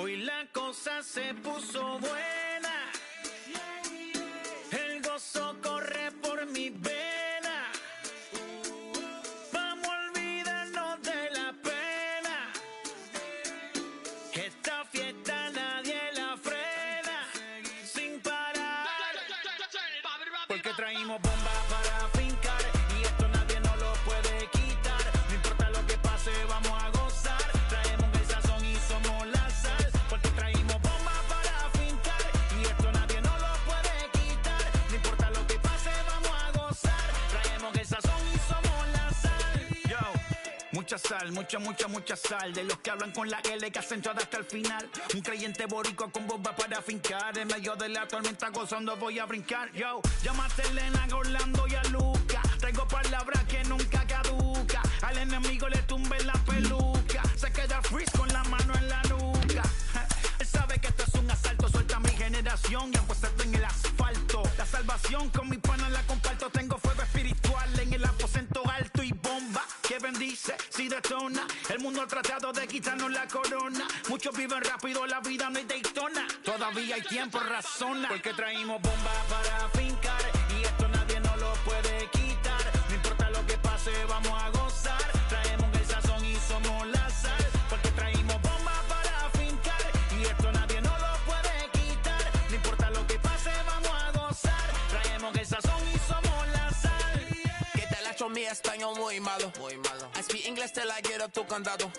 Hoy la cosa se puso buena. El gozo corre por mi vena. Vamos a olvidarnos de la pena. Esta fiesta nadie la frena. Sin parar. Porque traímos bombas para fincar. Y esto nadie nos lo puede quitar. No importa lo que pase, vamos a gozar. Traemos el sazón y somos la sal. Porque traímos bombas para fincar. Y esto nadie nos lo puede quitar. No importa lo que pase, vamos a gozar. Traemos el sazón y somos la sal. Yo, mucha sal, mucha sal. De los que hablan con la L que acentuada hasta el final. Un creyente boricua con bomba para fincar. En medio de la tormenta gozando voy a brincar. Yo, llámate a Elena, a Orlando y a Luca. Traigo palabras que nunca caduca. Al enemigo le tumbe la peluca. Se queda freeze con la mano en la nuca. Él sabe que esto es un asalto. Suelta mi generación y apuéstate en el asfalto. La salvación con mi pana la comparto. Tengo fuego espiritual en el aposento alto y bomba que bendice si detona. El mundo ha tratado de quitarnos la corona. Muchos viven rápido, la vida no hay Daytona. Todavía hay tiempo, razona. Porque traímos bombas para fincar. Y esto nadie nos lo puede quitar. No importa lo que pase, vamos a gozar. Traemos el sazón y somos la sal. Porque traímos bombas para fincar. Y esto nadie nos lo puede quitar. No importa lo que pase, vamos a gozar. Traemos el sazón y somos la sal. Que te la echo mi español muy malo. I speak English till I get up tu condado.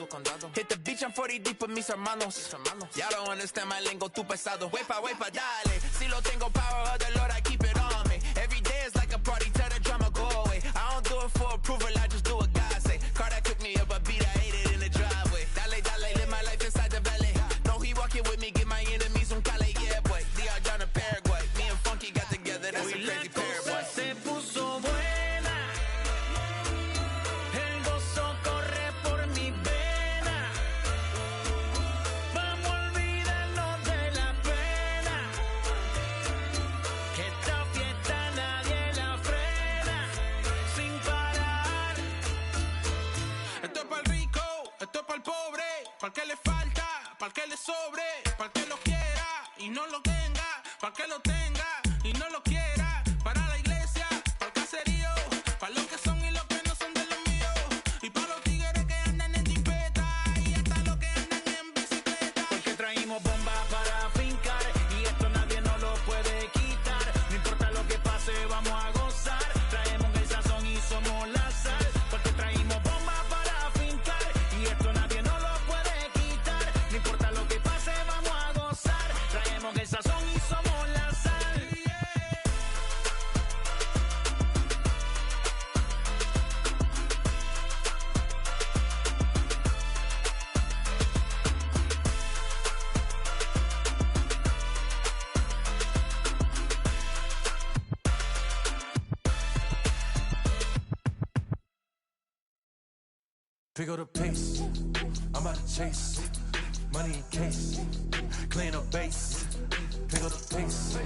Hit the beach and 40 deep with mis hermanos. Ya don't understand my lingo, tu pesado. Wepa, dale. Si lo tengo power of the Lord, I keep it on me. Every day is like a party, tell the drama go away. I don't do it for approval, I just do what God say. Car that cooked me up a beat, I ate it in the driveway. Dale, live my life inside the valley. No, he walking with me, get my enemies un cale, yeah, boy. DR down to Paraguay. Me and Funky got together, that's a crazy pair, boy. Se puso buena. El gozo corre por mi vena. Vamos a olvidarnos de la pena. Que esta fiesta nadie la frena. Sin parar. Esto es para el rico, esto es para el pobre. Para el que le falta, para el que le sobre. Para el que lo quiera y no lo tenga. Para el que lo tenga y no lo quiera. Para la iglesia, para el caserío. Para los que son y los que no son de los míos. Y para los tigres que andan en jipeta. Y hasta los que andan en bicicleta. Porque traímos bombas para fincar. Y esto nadie nos lo puede quitar. No importa lo que pase, vamos a gozar. Traemos el sazón y somos la sal. Porque traímos bombas para fincar. Y esto nadie nos lo puede quitar. No importa lo que pase, vamos a gozar. Traemos el sazón y somos la sal. Pick up the pace, I'm about to chase money in case, clean up base. Pick up the pace,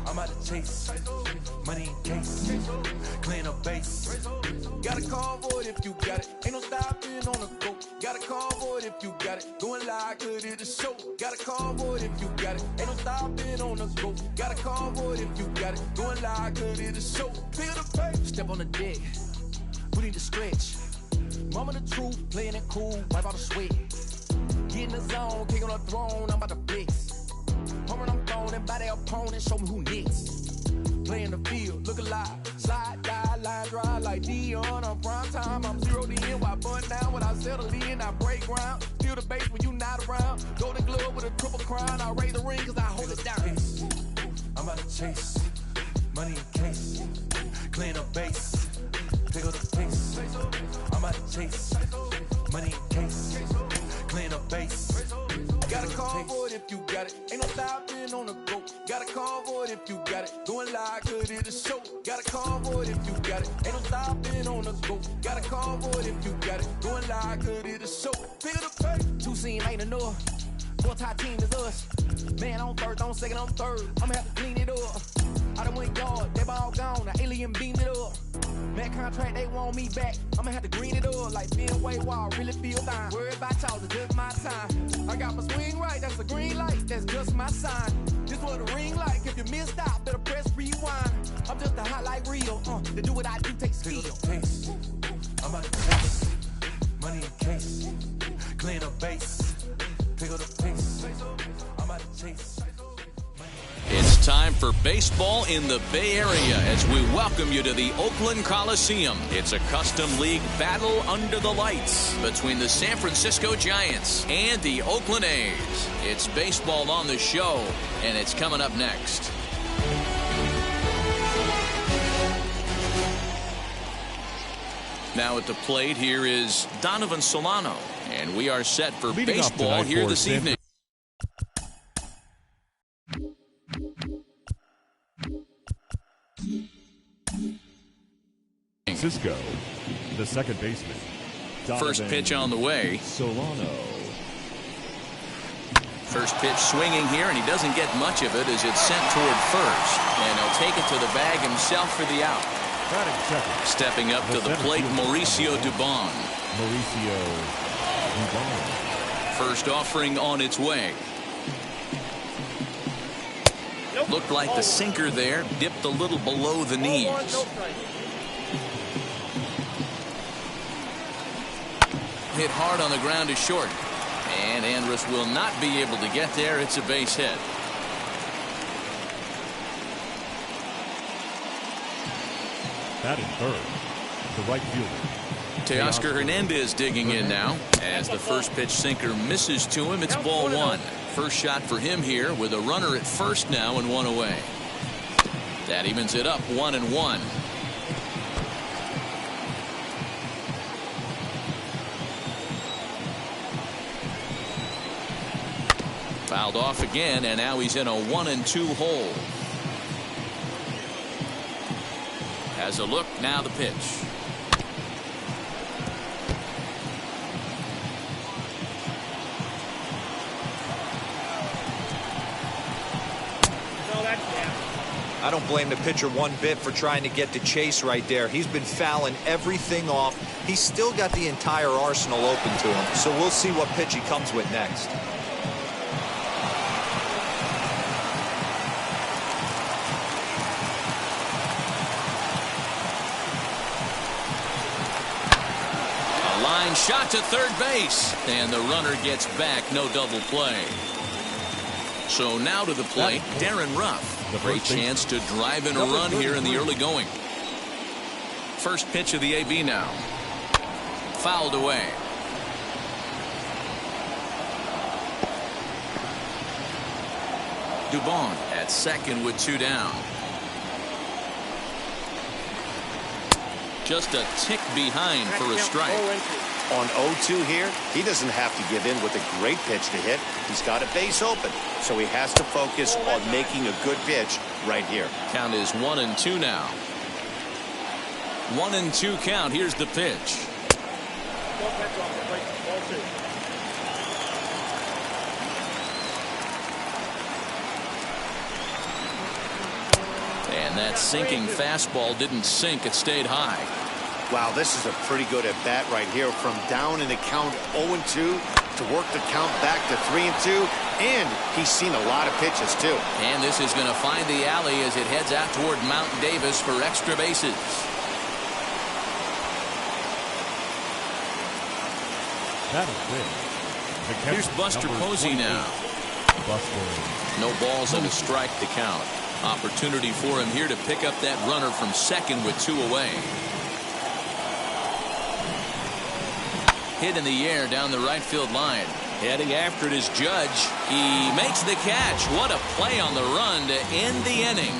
I'm about to chase money in case, clean up base. Got a convoy if you got it, ain't no stopping on the go. Got a convoy if you got it, going live, good at the show. Got a convoy if you got it, ain't no stopping on the go. Got a convoy if you got it, going live, good at the show. Pick up the pace, step on the deck, we need to stretch. Mama the truth, playing it cool, wipe out the sweat. Get in the zone, king on the throne, I'm about to flex. Homing, I'm throwing by their opponent, show me who next. Play in the field, look alive. Slide, die, line drive like Dion on prime time. I'm 0 to end, while bun down when I settle in, I break ground. Feel the bass when you not around. Golden glove with a triple crown, I raise the ring cause I hold it down. I'm about to chase money in case, clean up base. Pick up the pace, I'm about to chase money in case, clean up base. Got a convoy if you got it, ain't no stopping on the go. Got a convoy if you got it, going live, good at the show. Got a convoy if you got it, ain't no stopping on the go. Got a convoy if you got it, going live, good at the show. Pick up the pace. Two scene ain't enough. Four tie team is us. Man on first, on second, on third. I'ma have to clean it up. I done went yard, they ball gone. The alien beamed it up. Mac contract, they want me back. I'ma have to green it up like Fenway Wall. Really feel fine. Worried about y'all, it's just my time. I got my swing right, that's a green light. That's just my sign. This what a ring like. If you missed out, better press rewind. I'm just a highlight reel. To do what I do takes skill. Taste. I'm out of taste. Money in case. Clean up base. Pick up the pace. I'm out of chase. It's time for baseball in the Bay Area as we welcome you to the Oakland Coliseum. It's a custom league battle under the lights between the San Francisco Giants and the Oakland A's. It's baseball on the show, and it's coming up next. Now at the plate, here is Donovan Solano, and we are set for baseball here this evening. Francisco, the second baseman. First pitch on the way. Solano. First pitch swinging here, and he doesn't get much of it as it's sent toward first. And he'll take it to the bag himself for the out. Stepping up to the plate, Mauricio Dubon. First offering on its way. Looked like the sinker there, dipped a little below the knees. Hit hard on the ground to short. And Andrus will not be able to get there. It's a base hit. Batting third, the right fielder. Teoscar Hernandez digging in now. As the first pitch sinker misses to him, it's ball one. First shot for him here with a runner at first now and one away. That evens it up 1-1. Fouled off again, and now he's in a 1-2 hole. Has a look, now the pitch. I don't blame the pitcher one bit for trying to get the chase right there. He's been fouling everything off. He's still got the entire arsenal open to him, so we'll see what pitch he comes with next. A line shot to third base, and the runner gets back, no double play. So now to the plate, Darren Ruff. Great chance to drive in a run here in the early going. First pitch of the AB now. Fouled away. Dubon at second with two down. Just a tick behind for a strike. On 0-2 here, he doesn't have to give in with a great pitch to hit. He's got a base open, so he has to focus on making a good pitch right here. Count is 1-2 now. 1-2 count. Here's the pitch. And that sinking fastball didn't sink. It stayed high. Wow, this is a pretty good at bat right here. From down in the count 0-2 to work the count back to 3-2. And he's seen a lot of pitches, too. And this is going to find the alley as it heads out toward Mount Davis for extra bases. Here's Buster Posey now. No balls and a strike to count. Opportunity for him here to pick up that runner from second with two away. Hit in the air down the right field line. Heading after it is Judge. He makes the catch. What a play on the run to end the inning.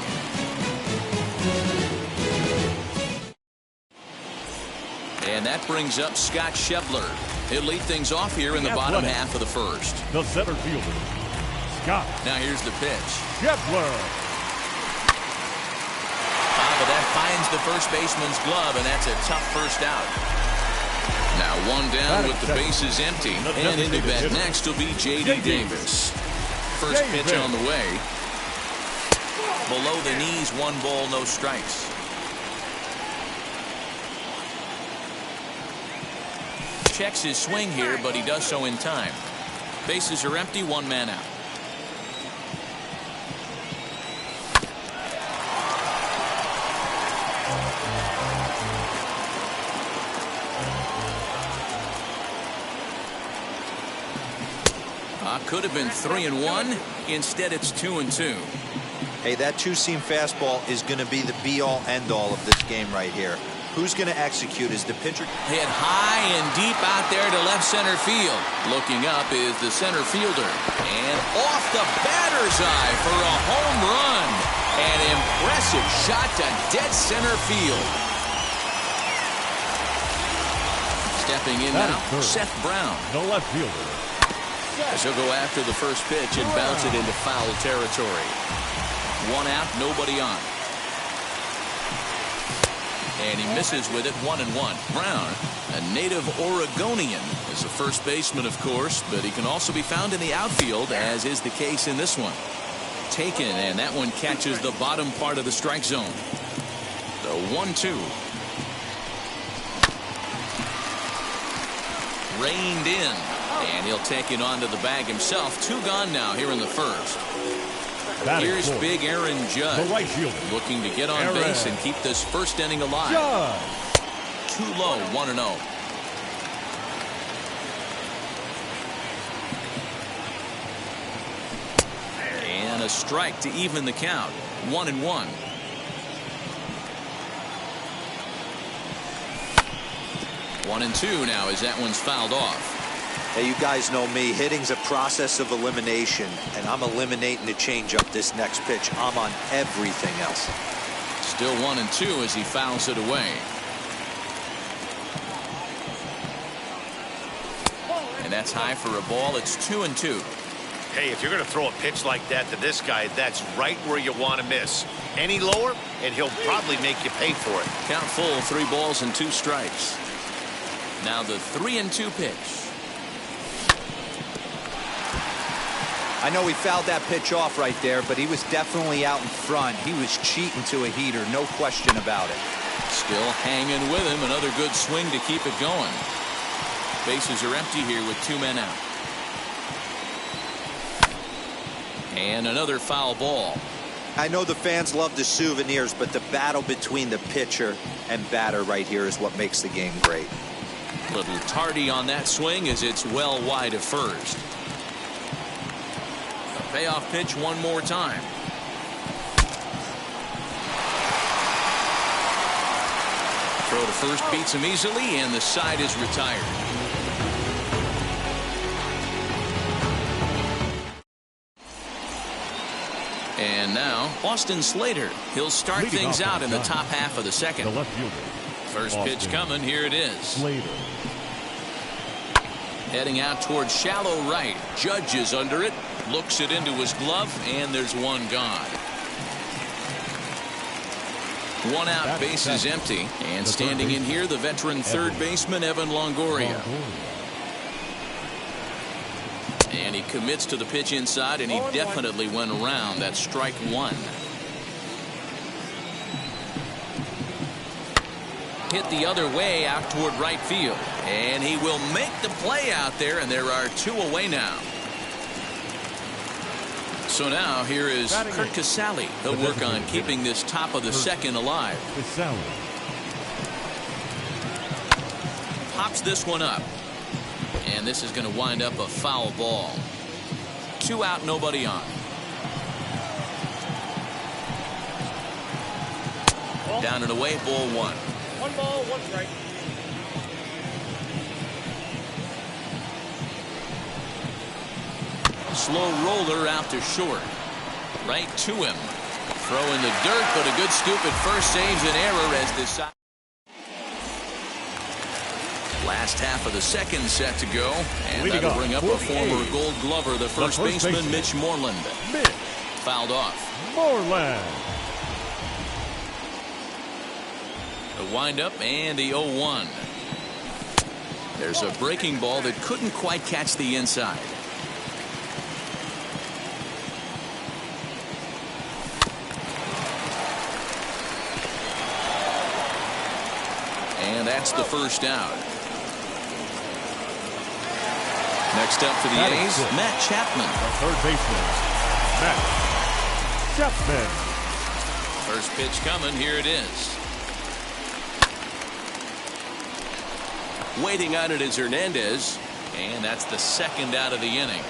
And that brings up Scott Schebler. He'll lead things off here in the bottom half of the first. The center fielder, Scott. Now here's the pitch. Schebler. But that finds the first baseman's glove, and that's a tough first out. Now one down with the bases empty, and into bat next will be J.D. Davis. First pitch on the way. Below the knees, 1 ball, no strikes. checks his swing here, but he does so in time. Bases are empty, one man out. Could have been 3-1. Instead, it's 2-2. Hey, that two-seam fastball is going to be the be-all, end-all of this game right here. Who's going to execute? Is the pitcher? Hit high and deep out there to left center field. Looking up is the center fielder. And off the batter's eye for a home run. An impressive shot to dead center field. Stepping in now, Seth Brown. The left fielder. As he'll go after the first pitch and bounce it into foul territory. One out, nobody on. And he misses with it, 1-1. Brown, a native Oregonian, is a first baseman, of course, but he can also be found in the outfield, as is the case in this one. Taken, and that one catches the bottom part of the strike zone. The 1-2. Reined in. And he'll take it onto the bag himself. 2 gone now here in the first. Here's big Aaron Judge. The right fielder. Looking to get on base and keep this first inning alive. Judge. Too low, 1-0. And a strike to even the count. 1-1. One and two now as that one's fouled off. Hey, you guys know me. Hitting's a process of elimination, and I'm eliminating the changeup this next pitch. I'm on everything else. Still 1-2 as he fouls it away. And that's high for a ball. It's 2-2. Hey, if you're going to throw a pitch like that to this guy, that's right where you want to miss. Any lower, and he'll probably make you pay for it. Count full, 3 balls and 2 strikes. Now the 3-2 pitch. I know he fouled that pitch off right there, but he was definitely out in front. He was cheating to a heater, no question about it. Still hanging with him. Another good swing to keep it going. Bases are empty here with 2 men out. And another foul ball. I know the fans love the souvenirs, but the battle between the pitcher and batter right here is what makes the game great. Little tardy on that swing as it's well wide of first. Payoff pitch one more time. Throw to first beats him easily, and the side is retired. And now Austin Slater. He'll start things out in the top half of the second. The left fielder. First pitch coming. Here it is. Slater. Heading out towards shallow right. Judge is under it. Looks it into his glove, and there's one gone. 1 out, base is empty. And standing in here, the veteran third baseman, Evan Longoria. And he commits to the pitch inside, and he definitely went around. That's strike 1. Hit the other way out toward right field. And he will make the play out there, and there are 2 away now. So now here is Kurt Casale. He'll work on keeping this top of the second alive. Pops this one up. And this is going to wind up a foul ball. 2 out, nobody on. Down and away, ball 1. 1 ball, 1 strike. Slow roller out to short. Right to him. Throw in the dirt, but a good scoop at first saves an error as this side. Last half of the second set to go. And that'll bring up a former Gold Glover, the first baseman, Mitch Moreland. Fouled off. Moreland. The windup and the 0-1. There's a breaking ball that couldn't quite catch the inside. And that's the first out. Next up for the A's, Matt Chapman. Third baseman, Matt Chapman. First pitch coming. Here it is. Waiting on it is Hernandez, and that's the second out of the inning.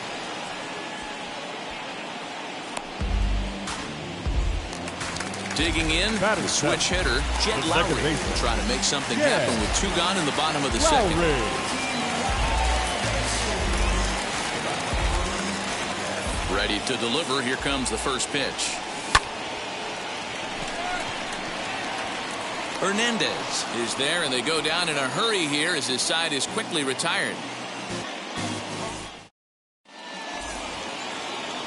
Digging in, the switch hitter, Jet Lowry, trying to make something happen with 2 gone in the bottom of the second. Ready to deliver. Here comes the first pitch. Hernandez is there, and they go down in a hurry here as his side is quickly retired.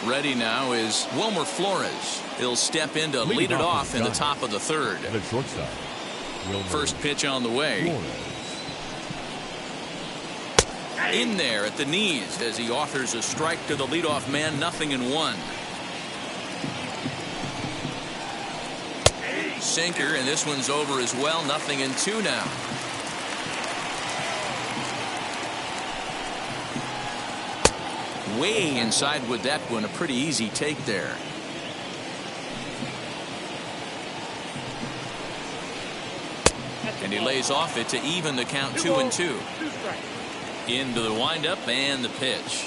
Ready now is Wilmer Flores. He'll step in to lead it off in the top of the third. First pitch on the way. In there at the knees as he offers a strike to the leadoff man. 0-1. Sinker, and this one's over as well. 0-2 now. Way inside with that one. A pretty easy take there. And he lays off it to even the count. 2-2. Into the windup and the pitch.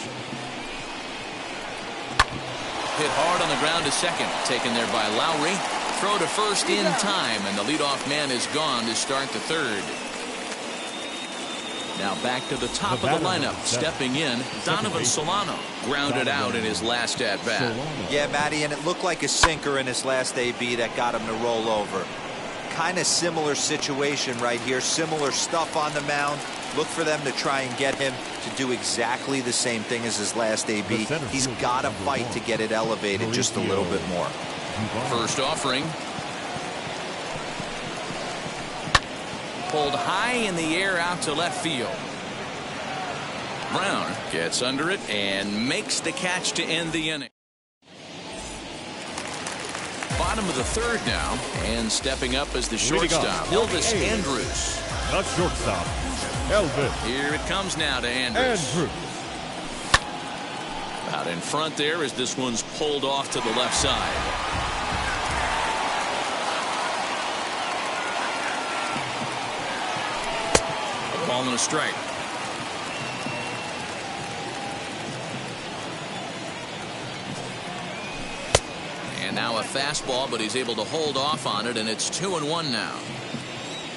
Hit hard on the ground to second. Taken there by Lowry. Throw to first in time, and the leadoff man is gone to start the third. Now back to the top of the lineup. Stepping in, Donovan Solano. Grounded out in his last at-bat. Yeah, Matty, and it looked like a sinker in his last AB that got him to roll over. Kind of similar situation right here. Similar stuff on the mound. Look for them to try and get him to do exactly the same thing as his last AB. He's got to fight to get it elevated just a little bit more. First offering. Pulled high in the air out to left field. Brown gets under it and makes the catch to end the inning. Bottom of the third now, and stepping up as the shortstop, Elvis Andrus. The shortstop, Elvis. Here it comes now to Andrus. Out in front there as this one's pulled off to the left side. A ball and a strike. And now a fastball, but he's able to hold off on it, and it's 2-1 now.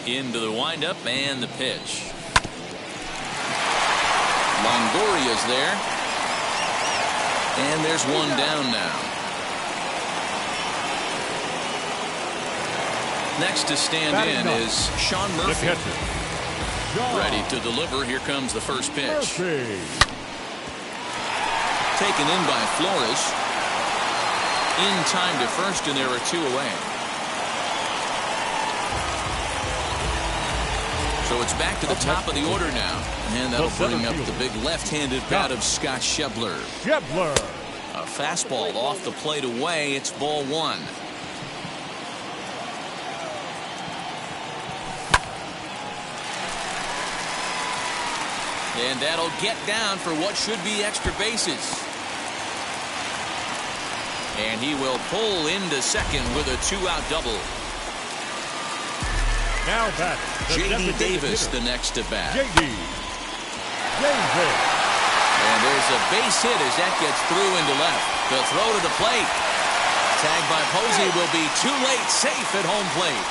Into the windup and the pitch. Longoria's there. And there's one down now. Next to stand in is Sean Murphy. Ready to deliver. Here comes the first pitch. Taken in by Flores. In time to first, and there are 2 away. So it's back to the top of the order now. And that'll bring up the big left-handed bat of Scott Schebler. A fastball off the plate away. It's ball 1. And that'll get down for what should be extra bases. And he will pull into second with a 2-out double. Now back. J.D. Davis, the next to bat. J.D. Davis. And there's a base hit as that gets through into left. The throw to the plate. Tagged by Posey will be too late. Safe at home plate.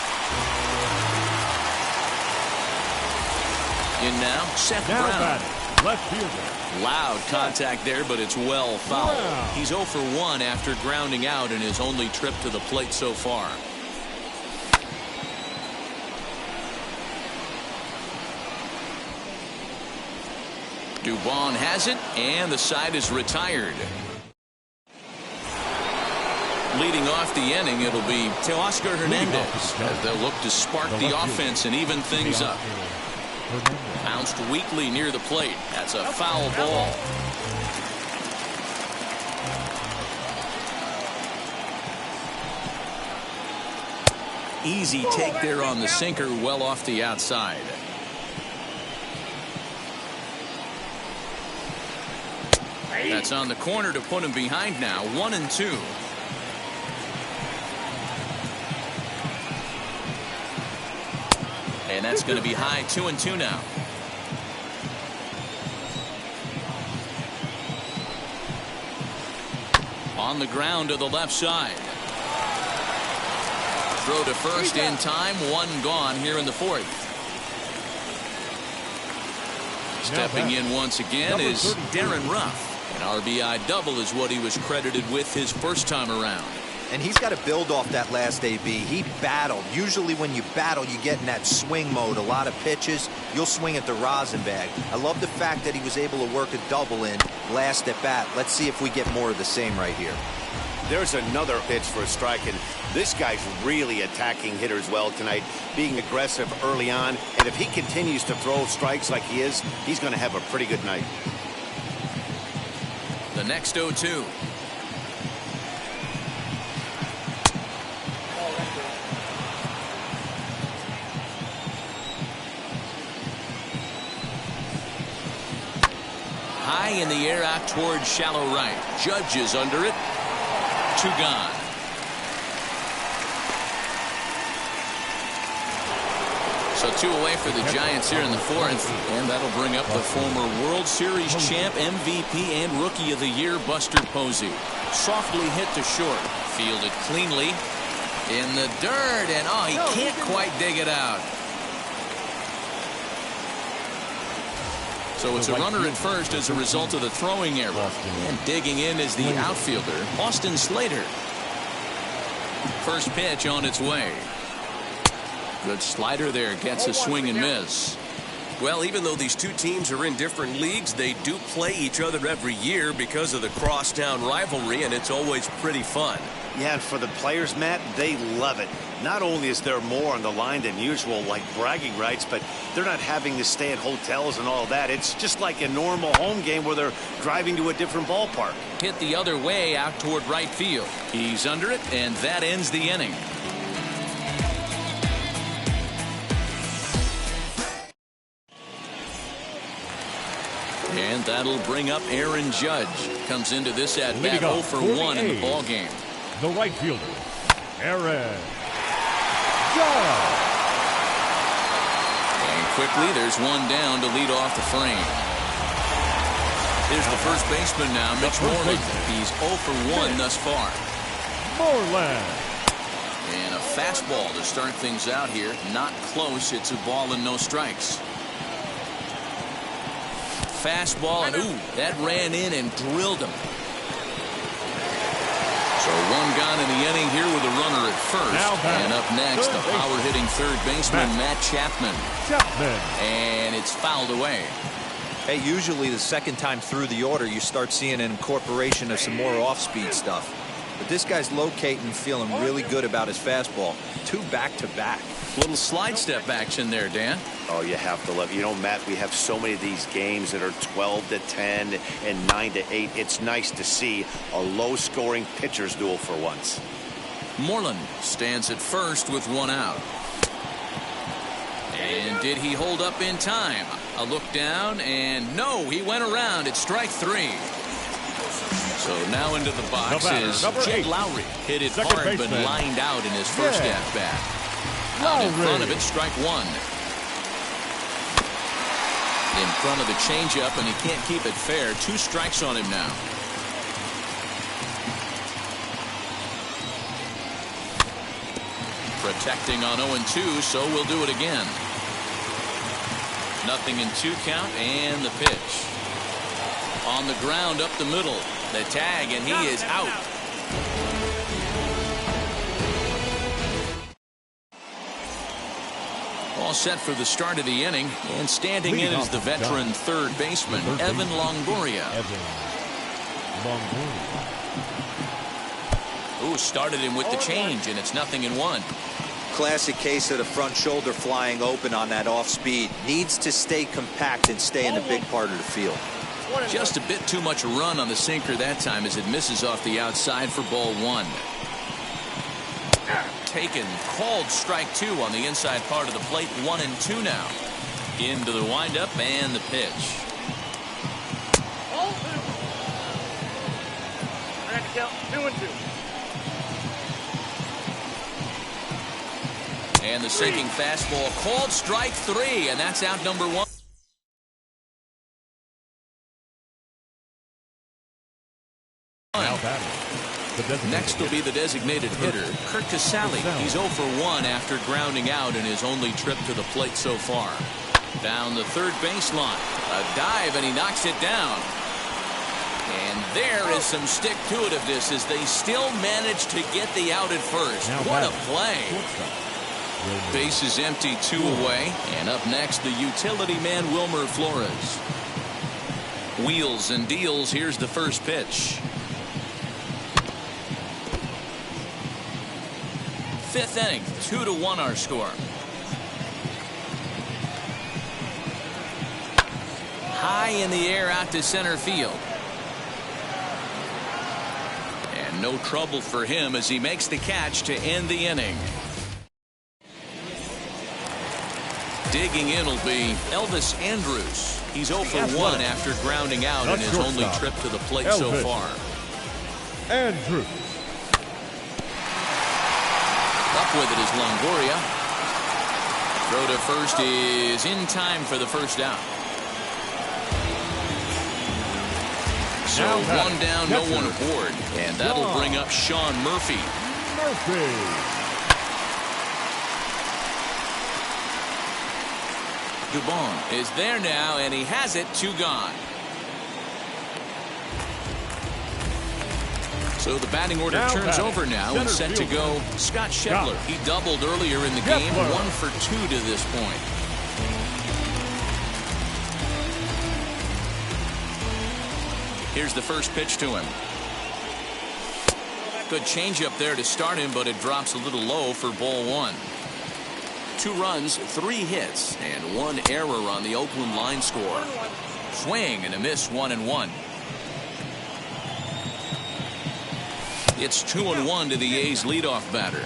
In now, Seth Now Brown. batting, left fielder. Loud contact there, but it's well fouled. Wow. He's 0 for 1 after grounding out in his only trip to the plate so far. Dubon has it, and the side is retired. Leading off the inning, it'll be Teoscar Hernandez as they'll look to spark the offense and even things up. Bounced weakly near the plate. That's a foul ball. Easy take there on the sinker, well off the outside. That's on the corner to put him behind now. 1-2. And that's going to be high. 2-2 now. On the ground to the left side. Throw to first in time. One gone here in the fourth. Stepping in once again is Darren Ruff. An RBI double is what he was credited with his first time around. And he's got to build off that last AB. He battled. Usually when you battle, you get in that swing mode. A lot of pitches, you'll swing at the rosin bag. I love the fact that he was able to work a double in last at bat. Let's see if we get more of the same right here. There's another pitch for a strike, and this guy's really attacking hitters well tonight, being aggressive early on. And if he continues to throw strikes like he is, he's going to have a pretty good night. The next 0-2. High in the air out towards shallow right. Judge is under it. 2 gone. So 2 away for the Giants here in the fourth. And that'll bring up the former World Series champ, MVP, and Rookie of the Year, Buster Posey. Softly hit to short. Fielded cleanly in the dirt. And oh, he can't quite dig it out. So it's a runner at first as a result of the throwing error. And digging in is the outfielder, Austin Slater. First pitch on its way. Good slider there, gets a swing and miss. Well, even though these two teams are in different leagues, they do play each other every year because of the crosstown rivalry, and it's always pretty fun. Yeah, and for the players, Matt, they love it. Not only is there more on the line than usual, like bragging rights, but they're not having to stay at hotels and all that. It's just like a normal home game where they're driving to a different ballpark. Hit the other way out toward right field. He's under it, and that ends the inning. And that'll bring up Aaron Judge. Comes into this at bat 0 for 1 in the ball game. The right fielder, Aaron Judge. And quickly, there's one down to lead off the frame. Here's the first baseman now, Mitch Moreland. He's 0 for 1 thus far. Moreland. And a fastball to start things out here. Not close. It's a ball and no strikes. Fastball, and ooh, that ran in and drilled him. So 1 gone in the inning here with a runner at first. And up next, the power-hitting third baseman, Matt Chapman. And it's fouled away. Hey, usually the second time through the order, you start seeing an incorporation of some more off-speed stuff. But this guy's locating, feeling really good about his fastball. 2 back-to-back. Little slide step action there, Dan. Oh, you have to love it. You know, Matt, we have so many of these games that are 12-10 and 9-8. It's nice to see a low-scoring pitcher's duel for once. Moreland stands at first with 1 out. And did he hold up in time? A look down, and no, he went around. It's strike 3. So now into the box is Jake Lowry. Hit it hard, but lined out in his first at-bat. Out in front of it, strike 1. In front of the changeup, and he can't keep it fair. 2 strikes on him now. Protecting on 0-2, so we'll do it again. 0-2 count, and the pitch. On the ground up the middle. The tag, and he is out. All set for the start of the inning, and standing in is the veteran third baseman, Evan Longoria. Ooh, started him with the change, and it's 0-1. Classic case of the front shoulder flying open on that off speed. Needs to stay compact and stay in the big part of the field. Just a bit too much run on the sinker that time as it misses off the outside for ball 1. Taken, called strike 2 on the inside part of the plate. 1-2 now. Into the windup and the pitch. Count 2-2. And the sinking fastball called strike 3, and that's out number 1. Next will be the designated hitter, Kurt Casale. He's 0 for 1 after grounding out in his only trip to the plate so far. Down the third baseline. A dive, and he knocks it down. And there is some stick-to-itiveness as they still manage to get the out at first. What a play. Base is empty, 2 away. And up next, the utility man, Wilmer Flores. Wheels and deals. Here's the first pitch. 5th inning, 2-1 our score. High in the air out to center field. And no trouble for him as he makes the catch to end the inning. Digging in will be Elvis Andrus. He's 0 for 1 after grounding out in his only trip to the plate so far. Andrus. Up with it is Longoria. Throw to first is in time for the first out. So 1 down, no one aboard. And that'll bring up Sean Murphy. Dubon is there now, and he has it, 2 gone. So the batting order turns over now and set to go Scott Schebler. He doubled earlier in the game, 1 for 2 to this point. Here's the first pitch to him. Good changeup there to start him, but it drops a little low for ball 1. 2 runs, 3 hits, and 1 error on the Oakland line score. Swing and a miss, 1-1. It's 2-1 to the A's leadoff batter.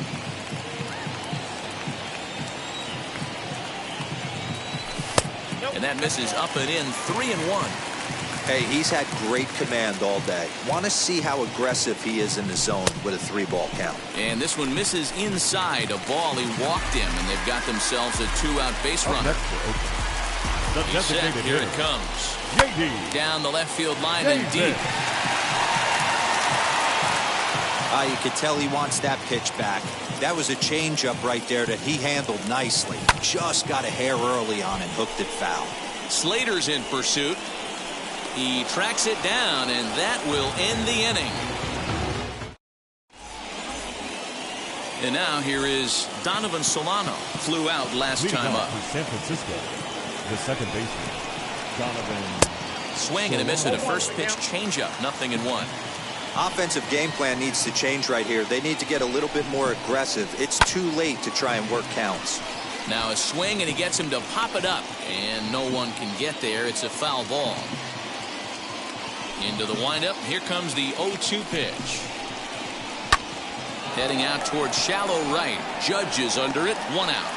And that misses up and in, 3-1. Hey, he's had great command all day. Want to see how aggressive he is in the zone with a 3-ball count. And this one misses inside a ball. He walked him, and they've got themselves a 2-out base runner. He's set. Here it comes. Down the left field line and deep. You could tell he wants that pitch back. That was a changeup right there that he handled nicely. Just got a hair early on and hooked it foul. Slater's in pursuit. He tracks it down, and that will end the inning. And now here is Donovan Solano. Flew out last time up. San Francisco, the second baseman, Donovan. Swing and a miss at a first pitch changeup. 0-1. Offensive game plan needs to change right here. They need to get a little bit more aggressive. It's too late to try and work counts. Now a swing, and he gets him to pop it up, and no one can get there. It's a foul ball. Into the windup. Here comes the 0-2 pitch. Heading out towards shallow right. Judge is under it. 1 out.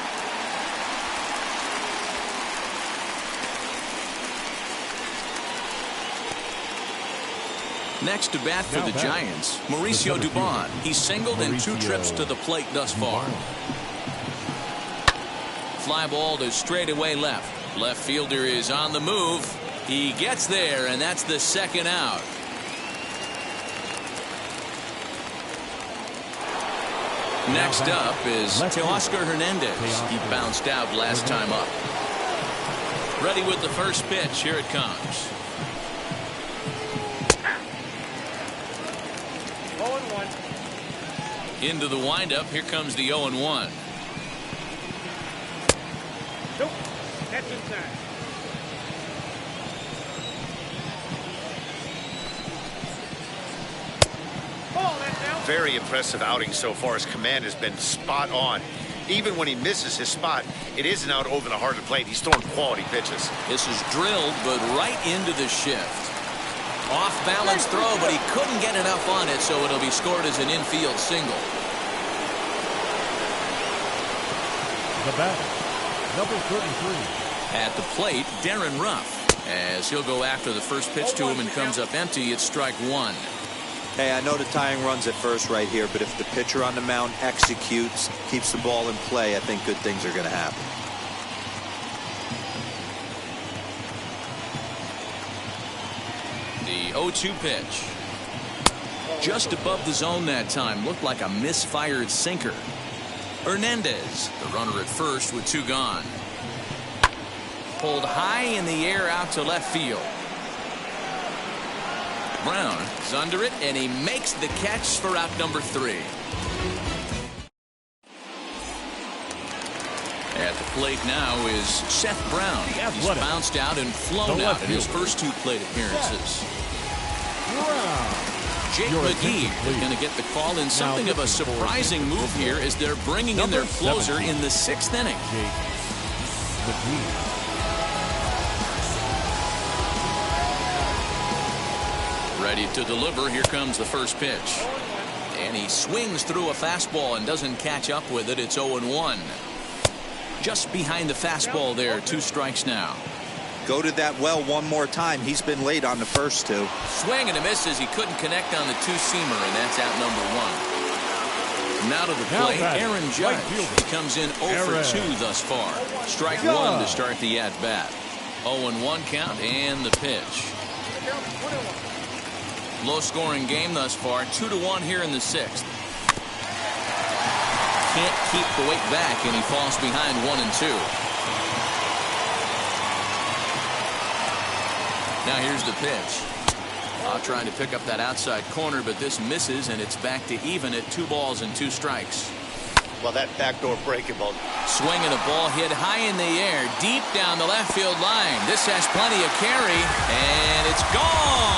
Next to bat for the Giants, Mauricio Dubon. He's singled in 2 trips to the plate thus far. Fly ball to straightaway left. Left fielder is on the move. He gets there, and that's the 2nd out. Next up is Teoscar Hernandez. He bounced out last time up. Ready with the first pitch. Here it comes. 0-1. Into the windup. Here comes the 0-1. Nope. That's inside. Very impressive outing so far. His command has been spot on. Even when he misses his spot, it isn't out over the heart of the plate. He's throwing quality pitches. This is drilled, but right into the shift. Off balance throw, but he couldn't get enough on it, so it'll be scored as an infield single. The batter, number 33. At the plate, Darren Ruff, as he'll go after the first pitch to him and comes up empty. It's strike 1. Hey, I know the tying run's at first right here, but if the pitcher on the mound executes, keeps the ball in play, I think good things are going to happen. The 0-2 pitch. Just above the zone that time. Looked like a misfired sinker. Hernandez, the runner at first with 2 gone. Pulled high in the air out to left field. Brown is under it, and he makes the catch for out number 3. At the plate now is Seth Brown. He's bounced out and flown out in his first 2 plate appearances. Jake McGee is going to get the call in something of a surprising move here as they're bringing in their closer in the 6th inning. Ready to deliver. Here comes the first pitch. And he swings through a fastball and doesn't catch up with it. It's 0-1. Just behind the fastball there. 2 strikes now. Go to that well one more time. He's been late on the first 2. Swing and a miss as he couldn't connect on the 2-seamer, and that's out number 1. Now to the plate, Aaron Judge. He comes in 0 for 2 thus far. Strike 1 to start the at-bat. 0-1 count and the pitch. Low-scoring game thus far. 2-1 here in the 6th. Can't keep the weight back, and he falls behind 1-2. Now here's the pitch. Trying to pick up that outside corner, but this misses, and it's back to even at 2 balls and 2 strikes. Well, that backdoor breaking ball. Swinging a ball hit high in the air, deep down the left field line. This has plenty of carry, and it's gone.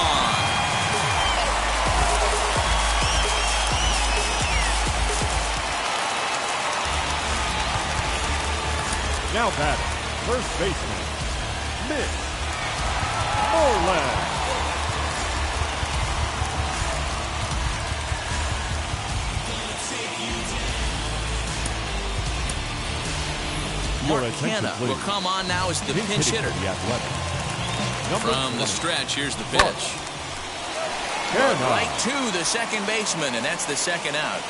Now batting, first baseman, Mitch Moreland. McKenna will come on now as the pinch hitter. From the stretch, here's the pitch. Right to the second baseman, and that's the 2nd out.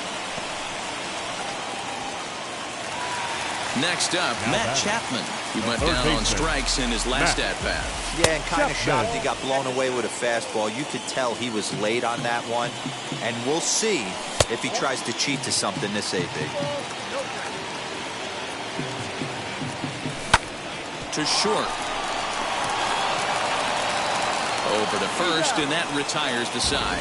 Next up, Matt Chapman. He went down on strikes in his last at-bat. Yeah, and kind of shocked he got blown away with a fastball. You could tell he was late on that one. And we'll see if he tries to cheat to something this AB. To short. Over to first, and that retires the side.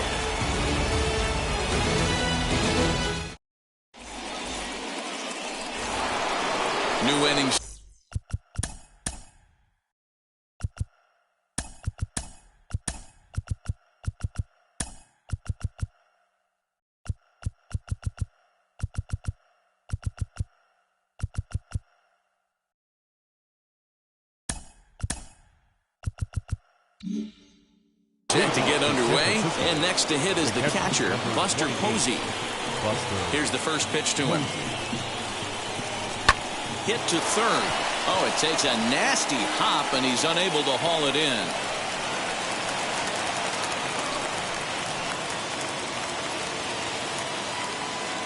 New innings. Set to get underway, and next to hit is the catcher, Buster Posey. Here's the first pitch to him. Hit to third. Oh, it takes a nasty hop, and he's unable to haul it in.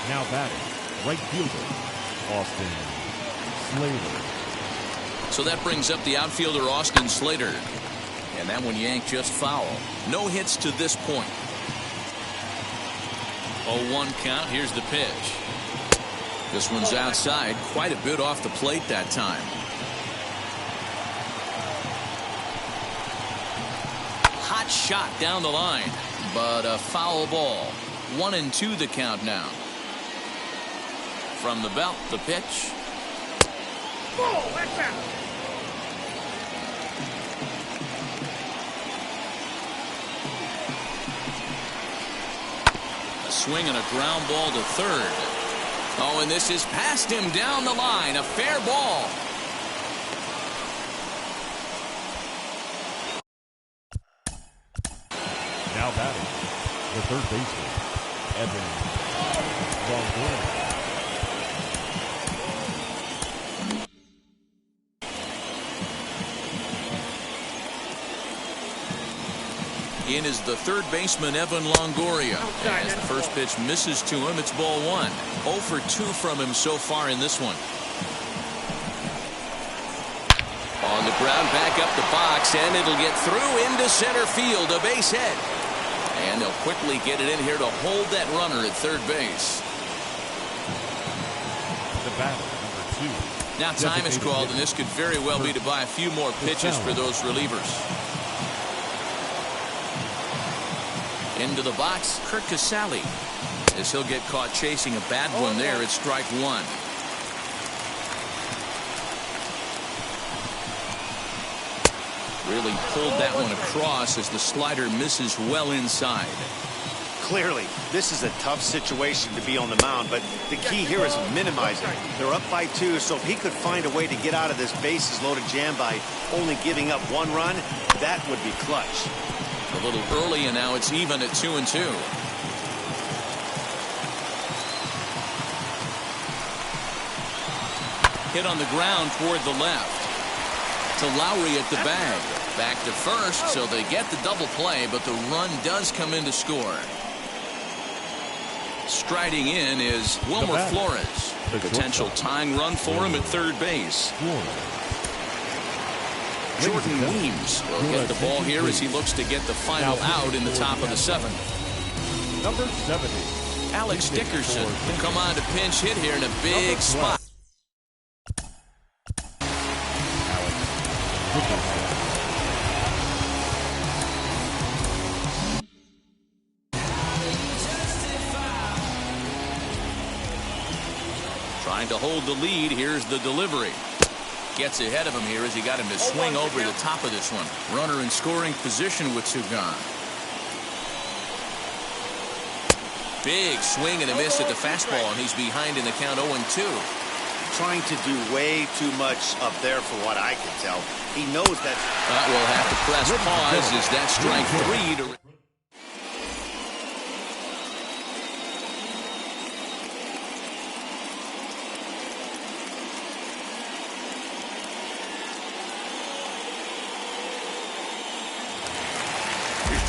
Now batting, right fielder, Austin Slater. So that brings up the outfielder, Austin Slater. And that one yanked just foul. No hits to this point. 0-1 count. Here's the pitch. This one's outside, quite a bit off the plate that time. Hot shot down the line, but a foul ball. 1-2 the count now. From the belt, the pitch. Oh, that's out. A swing and a ground ball to third. Oh, and this is past him down the line. A fair ball. Now batting, the third baseman, Evan Longoria. In is the third baseman, Evan Longoria. As the first pitch misses to him, it's ball 1. 0 for 2 from him so far in this one. On the ground, back up the box, and it'll get through into center field, a base hit. And they'll quickly get it in here to hold that runner at third base. The batter, number 2. Now time is called, and this could very well be to buy a few more pitches for those relievers. Into the box, Kurt Casale. As he'll get caught chasing a bad one there, it's strike 1. Really pulled that one across as the slider misses well inside. Clearly, this is a tough situation to be on the mound, but the key here is minimizing. They're up by 2, so if he could find a way to get out of this bases-loaded jam by only giving up 1 run, that would be clutch. A little early, and now it's even at 2-2. Hit on the ground toward the left. To Lowry at the bag. Back to first, so they get the double play, but the run does come in to score. Striding in is Wilmer Flores. Potential tying run for him at third base. Jordan Weems will get the ball here as he looks to get the final out in the top of the 7th. Number 70. Alex Dickerson will come on to pinch hit here in a big spot. Trying to hold the lead. Here's the delivery. Gets ahead of him here as he got him to swing over the top of this one. Runner in scoring position with 2 gone. Big swing and a miss at the fastball, and he's behind in the count 0-2. Trying to do way too much up there for what I can tell. He knows that. We'll have to press pause as that strike 3 to...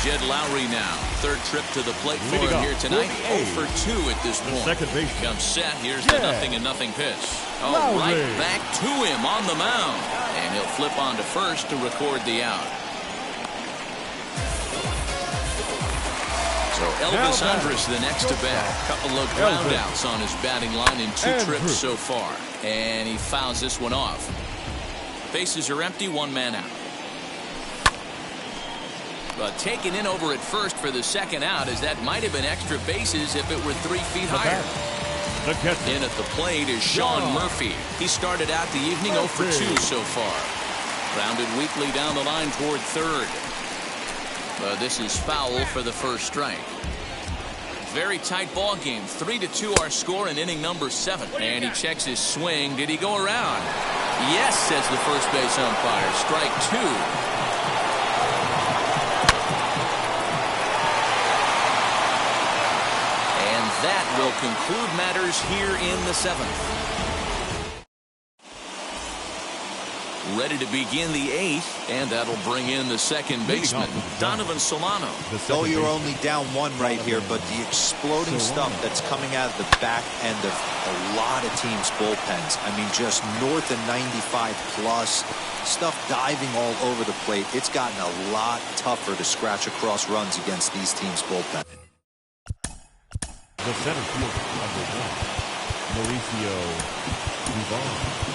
Jed Lowry now. Third trip to the plate for him here tonight. 0 for 2 at this point. Second base. Comes set. Here's the 0-0 pitch. Oh, right back to him on the mound. And he'll flip on to first to record the out. So Elvis Andrus the next to bat. Couple of ground outs on his batting line in 2 trips so far. And he fouls this one off. Bases are empty, 1 man out. But taken in over at first for the second out, as that might have been extra bases if it were 3 feet higher. In at the plate is Sean Murphy. He started out the evening 0 for 2 so far. Grounded weakly down the line toward third. But this is foul for the first strike. Very tight ball game. 3-2 our score in inning number 7. And he checks his swing. Did he go around? Yes, says the first base umpire. Strike 2. That will conclude matters here in the 7th. Ready to begin the 8th, and that'll bring in the second baseman, Donovan Solano. Though you're only down 1 right here, but the exploding stuff that's coming out of the back end of a lot of teams' bullpens. I mean, just north of 95 plus. Stuff diving all over the plate. It's gotten a lot tougher to scratch across runs against these teams' bullpen. The center fielder, number 1, Mauricio Duvall.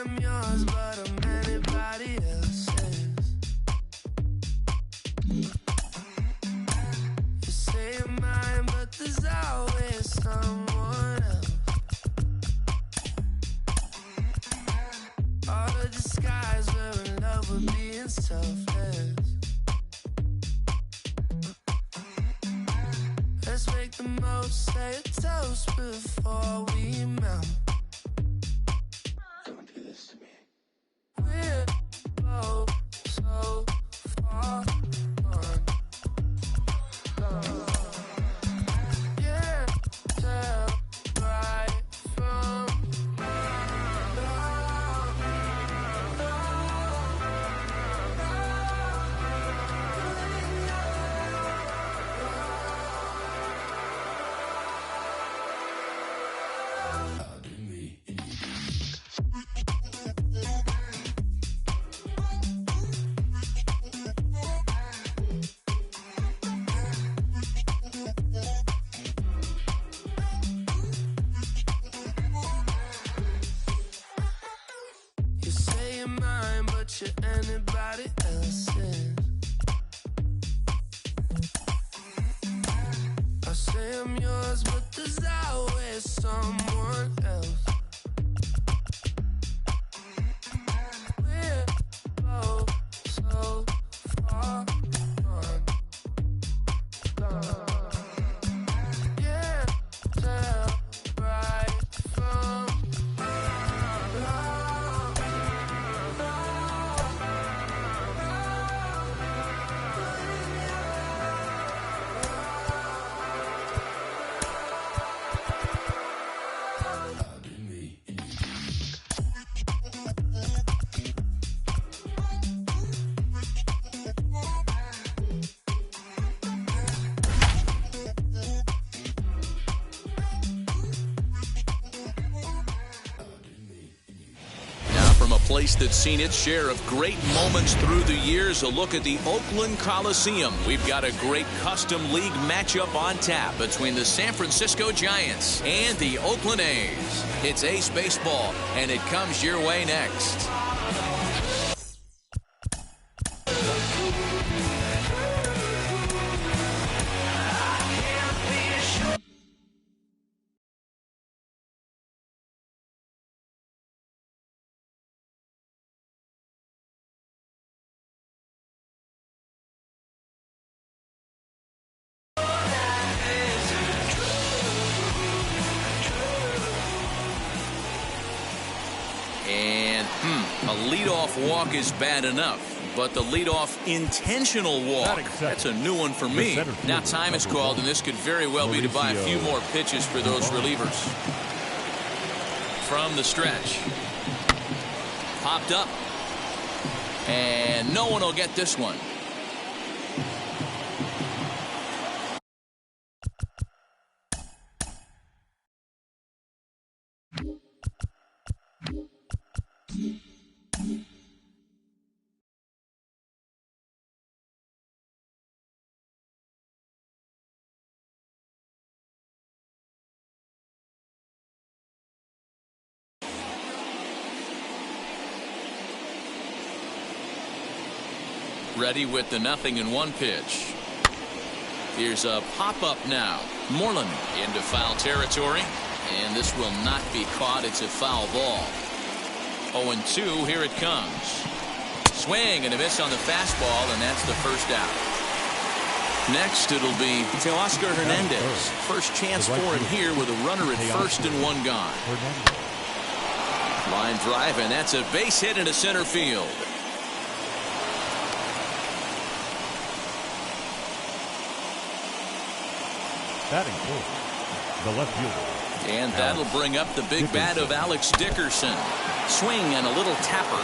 I'm yours, but I'm anybody else's. You say you're mine, but there's always someone else. All the disguise, we're in love with being selfless. Let's make the most, say a toast before we melt. Don't do this to me. We're both so far gone. Yeah, tell right from you say you're mine, but you're anybody else's. I say I'm yours, but there's always someone else. We're both so far gone. Yeah, tell right from From a place that's seen its share of great moments through the years, a look at the Oakland Coliseum. We've got a great custom league matchup on tap between the San Francisco Giants and the Oakland A's. It's Ace Baseball, and it comes your way next. And a leadoff walk is bad enough, but the leadoff intentional walk, that's a new one for me. Now time is called, and this could very well be to buy a few more pitches for those relievers. From the stretch. Popped up. And no one will get this one. Ready with the 0-1 pitch. Here's a pop-up now. Moreland into foul territory. And this will not be caught. It's a foul ball. 0-2. Here it comes. Swing and a miss on the fastball, and that's the first out. Next, it'll be Teoscar Hernandez. First chance for him here with a runner at first and one gone. Line drive, and that's a base hit into center field. Batting fourth, the left fielder. And that'll bring up the big bat of Alex Dickerson. Swing and a little tapper.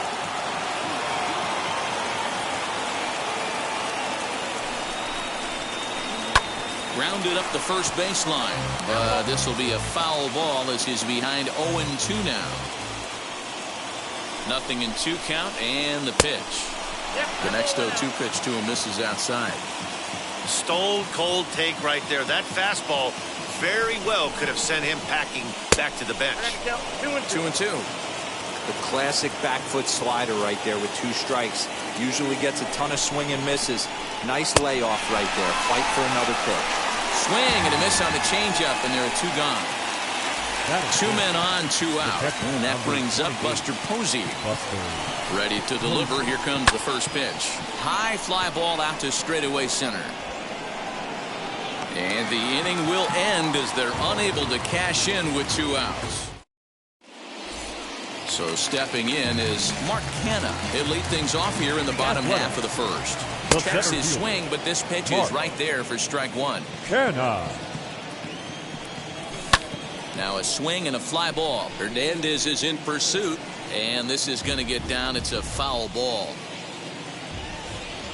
Grounded up the first baseline. This will be a foul ball as he's behind 0-2 now. 0-2 count and the pitch. The next 0-2 pitch to him misses outside. Stone cold take right there. That fastball very well could have sent him packing back to the bench. 2-2. The classic back foot slider right there with 2 strikes. Usually gets a ton of swing and misses. Nice layoff right there. Fight for another pitch. Swing and a miss on the changeup, and there are 2 gone. 2 men on, 2 out. And that brings up Buster Posey. Ready to deliver. Here comes the first pitch. High fly ball out to straightaway center. And the inning will end as they're unable to cash in with 2 outs. So stepping in is Mark Canha. He'll lead things off here in the bottom half of the first. Checks his swing, but this pitch is right there for strike 1. Canha. Now a swing and a fly ball. Hernandez is in pursuit, and this is going to get down. It's a foul ball.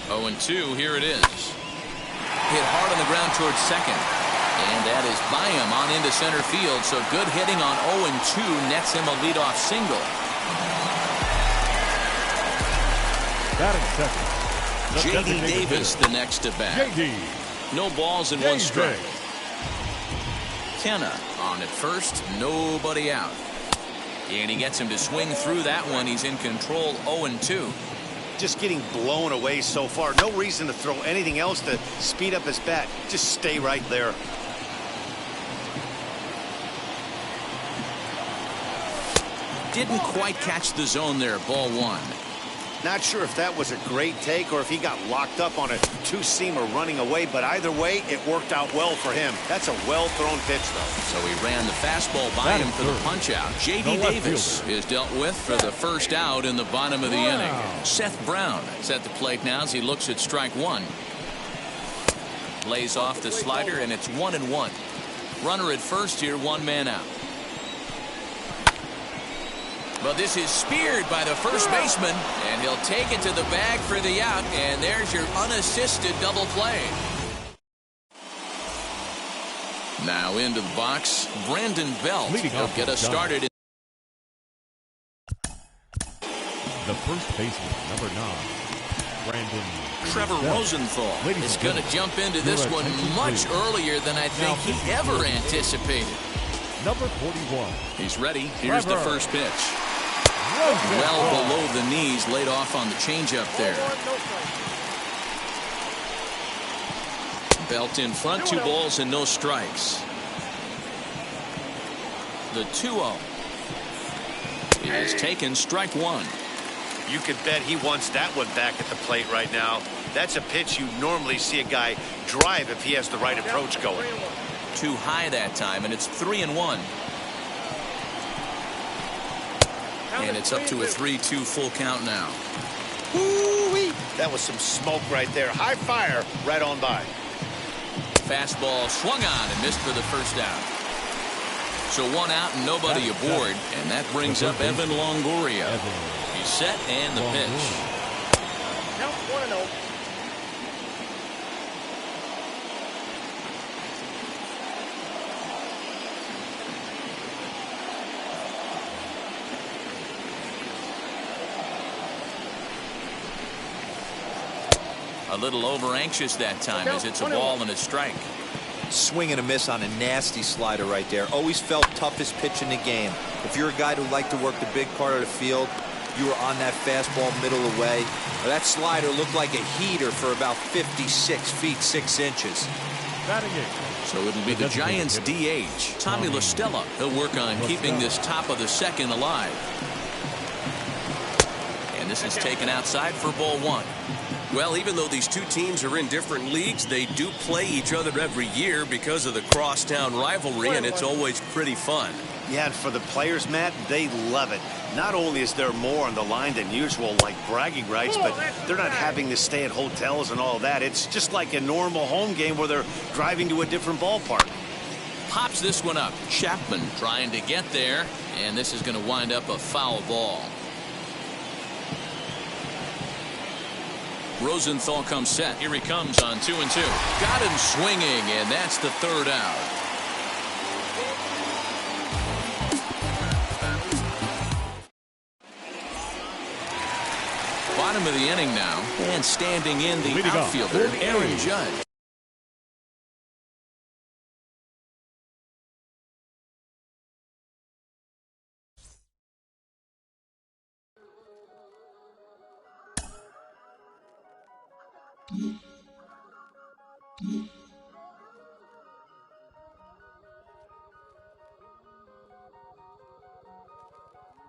0-2, here it is. Hit hard on the ground towards second. And that is by him on into center field. So good hitting on 0-2 nets him a leadoff single. Batting second. J.D. Davis the next to bat. J.D. No balls and 1 strike. Canha on at first, nobody out. And he gets him to swing through that one. He's in control, 0-2. Just getting blown away so far. No reason to throw anything else to speed up his bat. Just stay right there. Didn't quite catch the zone there, ball 1. Not sure if that was a great take or if he got locked up on a 2-seamer running away, but either way, it worked out well for him. That's a well-thrown pitch, though. So he ran the fastball by him for the punch-out. J.D. Davis is dealt with for the first out in the bottom of the inning. Seth Brown is at the plate now as he looks at strike 1. Lays off the slider, and it's 1-1. Runner at first here, 1 man out. But this is speared by the first baseman, and he'll take it to the bag for the out, and there's your unassisted double play. Now into the box, Brandon Belt. He'll get us started. The first baseman, number 9, Brandon. Trevor Rosenthal is going to jump into this one much earlier than I think he ever anticipated. Number 41. He's ready. Here's the first pitch. Well below the knees, laid off on the changeup there. Belt in front, 2 balls and no strikes. The 2-0 is taken, strike 1. You could bet he wants that one back at the plate right now. That's a pitch you normally see a guy drive if he has the right approach going. Too high that time, and it's 3-1. And it's up to a 3-2 full count now. Woo-wee. That was some smoke right there. High fire right on by. Fastball swung on and missed for the first out. So 1 out and nobody aboard, and that brings up Evan Longoria. He's set and the pitch. Count 1-0. A little over anxious that time as it's a ball and a strike. Swing and a miss on a nasty slider right there. Always felt toughest pitch in the game. If you're a guy who liked to work the big part of the field, you were on that fastball middle away. That slider looked like a heater for about 56 feet 6 inches. So it'll be the Giants DH, Tommy La Stella. He'll work on keeping this top of the second alive. And this is taken outside for ball 1. Well, even though these 2 teams are in different leagues, they do play each other every year because of the crosstown rivalry, and it's always pretty fun. Yeah, and for the players, Matt, they love it. Not only is there more on the line than usual, like bragging rights, but they're not having to stay at hotels and all that. It's just like a normal home game where they're driving to a different ballpark. Pops this one up. Chapman trying to get there, and this is going to wind up a foul ball. Rosenthal comes set. Here he comes on 2-2. Got him swinging, and that's the 3rd out. Bottom of the inning now, and standing in the outfielder, Aaron Judge. you.